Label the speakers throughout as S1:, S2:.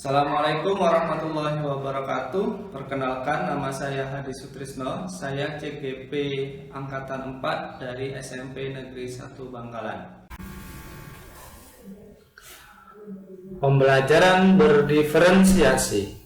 S1: Assalamualaikum warahmatullahi wabarakatuh. Perkenalkan, nama saya Hadi Sutrisno. Saya CGP Angkatan 4 dari SMP Negeri 1 Bangkalan.
S2: Pembelajaran berdiferensiasi.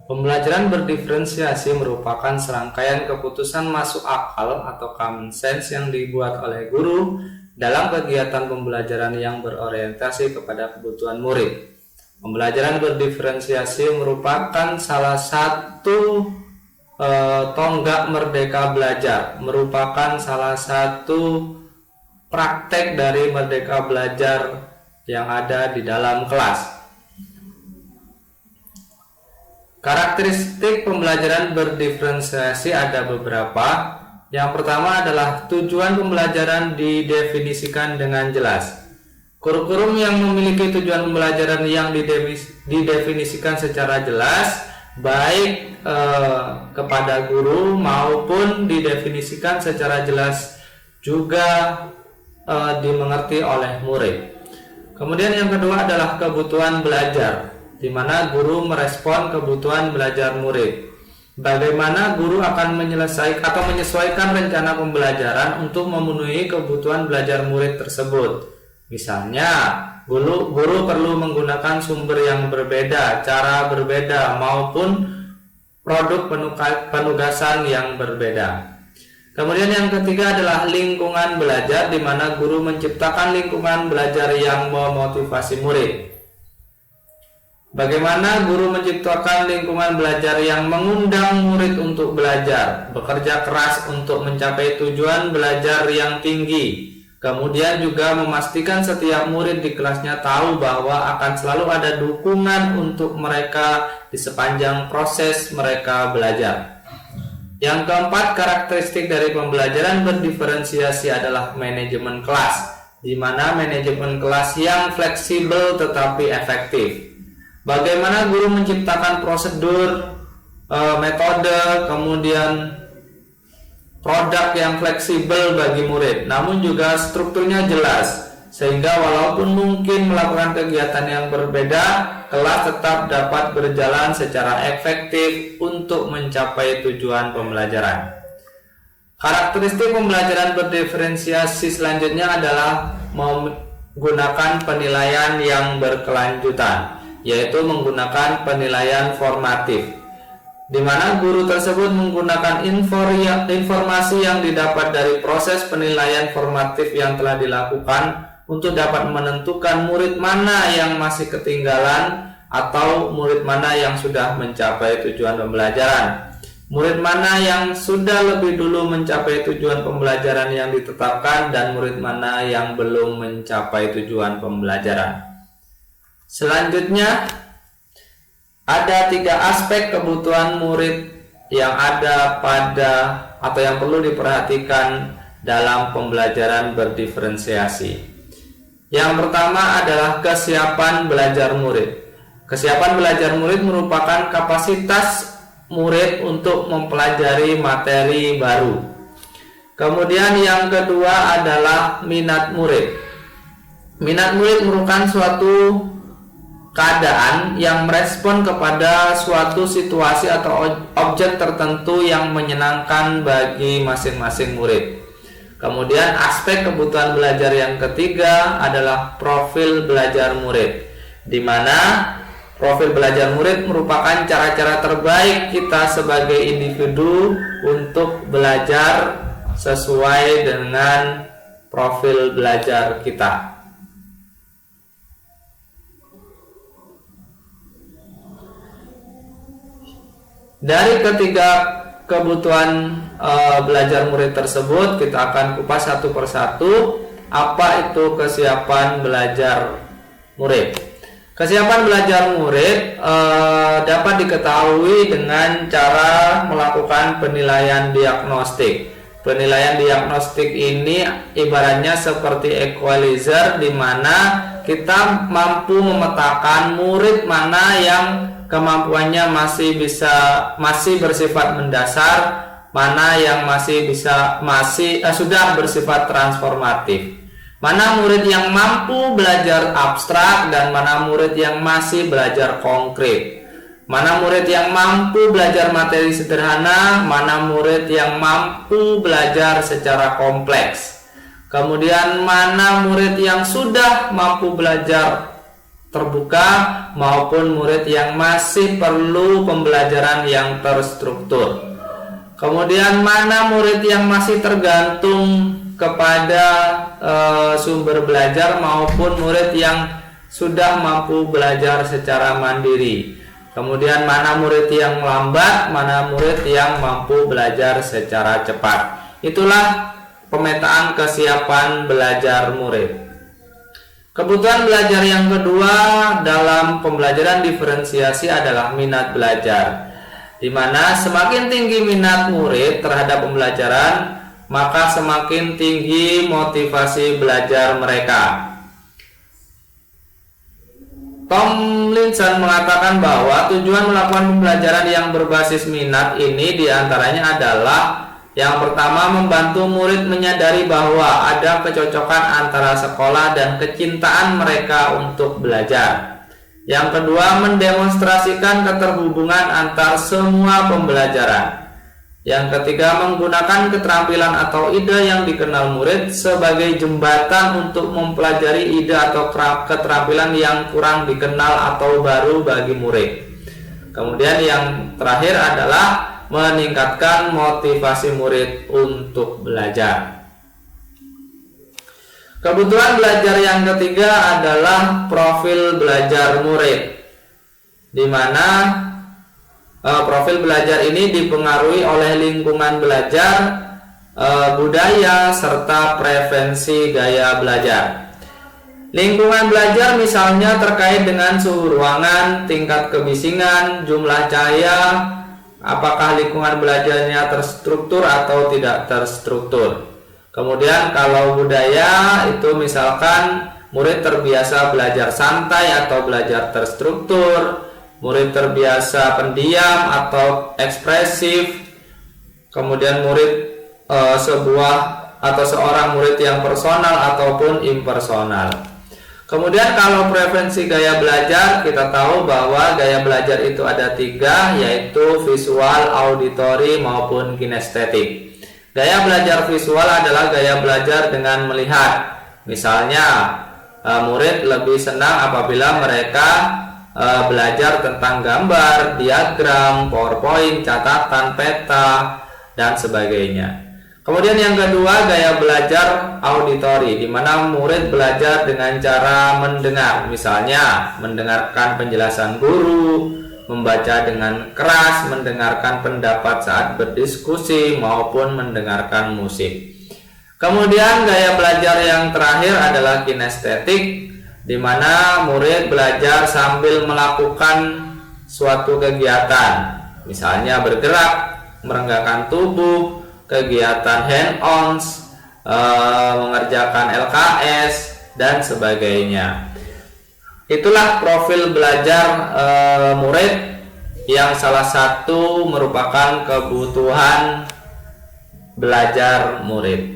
S2: Pembelajaran berdiferensiasi merupakan serangkaian keputusan masuk akal atau common sense yang dibuat oleh guru dalam kegiatan pembelajaran yang berorientasi kepada kebutuhan murid. Pembelajaran berdiferensiasi merupakan salah satu tonggak Merdeka Belajar, merupakan salah satu praktek dari Merdeka Belajar yang ada di dalam kelas. Karakteristik pembelajaran berdiferensiasi ada beberapa. Yang pertama adalah tujuan pembelajaran didefinisikan dengan jelas. Kurikulum yang memiliki tujuan pembelajaran yang didefinisikan secara jelas, baik kepada guru maupun didefinisikan secara jelas juga dimengerti oleh murid. Kemudian yang kedua adalah kebutuhan belajar, di mana guru merespon kebutuhan belajar murid. Bagaimana guru akan menyesuaikan rencana pembelajaran untuk memenuhi kebutuhan belajar murid tersebut. Misalnya, guru perlu menggunakan sumber yang berbeda, cara berbeda, maupun produk penugasan yang berbeda. Kemudian yang ketiga adalah lingkungan belajar, di mana guru menciptakan lingkungan belajar yang memotivasi murid. Bagaimana guru menciptakan lingkungan belajar yang mengundang murid untuk belajar, bekerja keras untuk mencapai tujuan belajar yang tinggi. Kemudian juga memastikan setiap murid di kelasnya tahu bahwa akan selalu ada dukungan untuk mereka di sepanjang proses mereka belajar. Yang keempat, karakteristik dari pembelajaran berdiferensiasi adalah manajemen kelas, di mana manajemen kelas yang fleksibel tetapi efektif. Bagaimana guru menciptakan prosedur, metode, kemudian produk yang fleksibel bagi murid, namun juga strukturnya jelas, sehingga walaupun mungkin melakukan kegiatan yang berbeda, kelas tetap dapat berjalan secara efektif untuk mencapai tujuan pembelajaran. Karakteristik pembelajaran berdiferensiasi selanjutnya adalah menggunakan penilaian yang berkelanjutan, yaitu menggunakan penilaian formatif, di mana guru tersebut menggunakan informasi yang didapat dari proses penilaian formatif yang telah dilakukan untuk dapat menentukan murid mana yang masih ketinggalan atau murid mana yang sudah mencapai tujuan pembelajaran, murid mana yang sudah lebih dulu mencapai tujuan pembelajaran yang ditetapkan, dan murid mana yang belum mencapai tujuan pembelajaran. Selanjutnya, ada 3 aspek kebutuhan murid yang ada atau yang perlu diperhatikan dalam pembelajaran berdiferensiasi. Yang pertama adalah kesiapan belajar murid. Kesiapan belajar murid merupakan kapasitas murid untuk mempelajari materi baru. Kemudian yang kedua adalah minat murid. Minat murid merupakan suatu keadaan yang merespon kepada suatu situasi atau objek tertentu yang menyenangkan bagi masing-masing murid. Kemudian aspek kebutuhan belajar yang ketiga adalah profil belajar murid, di mana profil belajar murid merupakan cara-cara terbaik kita sebagai individu untuk belajar sesuai dengan profil belajar kita. Dari ketiga kebutuhan belajar murid tersebut, kita akan kupas satu persatu apa itu kesiapan belajar murid. Kesiapan belajar murid dapat diketahui dengan cara melakukan penilaian diagnostik. Penilaian diagnostik ini ibaratnya seperti equalizer, di mana kita mampu memetakan murid mana yang kemampuannya masih bersifat mendasar, mana yang sudah bersifat transformatif. Mana murid yang mampu belajar abstrak dan mana murid yang masih belajar konkret. Mana murid yang mampu belajar materi sederhana, mana murid yang mampu belajar secara kompleks. Kemudian mana murid yang sudah mampu belajar terbuka maupun murid yang masih perlu pembelajaran yang terstruktur. Kemudian mana murid yang masih tergantung kepada sumber belajar maupun murid yang sudah mampu belajar secara mandiri. Kemudian mana murid yang lambat, mana murid yang mampu belajar secara cepat. Itulah pemetaan kesiapan belajar murid. Kebutuhan belajar yang kedua dalam pembelajaran diferensiasi adalah minat belajar, di mana semakin tinggi minat murid terhadap pembelajaran, maka semakin tinggi motivasi belajar mereka. Tomlinson mengatakan bahwa tujuan melakukan pembelajaran yang berbasis minat ini diantaranya adalah yang pertama, membantu murid menyadari bahwa ada kecocokan antara sekolah dan kecintaan mereka untuk belajar. Yang kedua, mendemonstrasikan keterhubungan antar semua pembelajaran. Yang ketiga, menggunakan keterampilan atau ide yang dikenal murid sebagai jembatan untuk mempelajari ide atau keterampilan yang kurang dikenal atau baru bagi murid. Kemudian yang terakhir adalah meningkatkan motivasi murid untuk belajar. Kebutuhan belajar yang ketiga adalah profil belajar murid, di mana profil belajar ini dipengaruhi oleh lingkungan belajar, budaya, serta preferensi gaya belajar. Lingkungan belajar misalnya terkait dengan suhu ruangan, tingkat kebisingan, jumlah cahaya, apakah lingkungan belajarnya terstruktur atau tidak terstruktur. Kemudian kalau budaya itu misalkan murid terbiasa belajar santai atau belajar terstruktur, murid terbiasa pendiam atau ekspresif, kemudian murid seorang murid yang personal ataupun impersonal. Kemudian kalau preferensi gaya belajar, kita tahu bahwa gaya belajar itu ada 3, yaitu visual, auditory, maupun kinestetik. Gaya belajar visual adalah gaya belajar dengan melihat. Misalnya, murid lebih senang apabila mereka belajar tentang gambar, diagram, PowerPoint, catatan, peta, dan sebagainya. Kemudian yang kedua, gaya belajar auditory, di mana murid belajar dengan cara mendengar, misalnya mendengarkan penjelasan guru, membaca dengan keras, mendengarkan pendapat saat berdiskusi, maupun mendengarkan musik. Kemudian gaya belajar yang terakhir adalah kinestetik, di mana murid belajar sambil melakukan suatu kegiatan, misalnya bergerak, merenggangkan tubuh, kegiatan hand-ons, mengerjakan LKS, dan sebagainya. Itulah profil belajar murid yang salah satu merupakan kebutuhan belajar murid.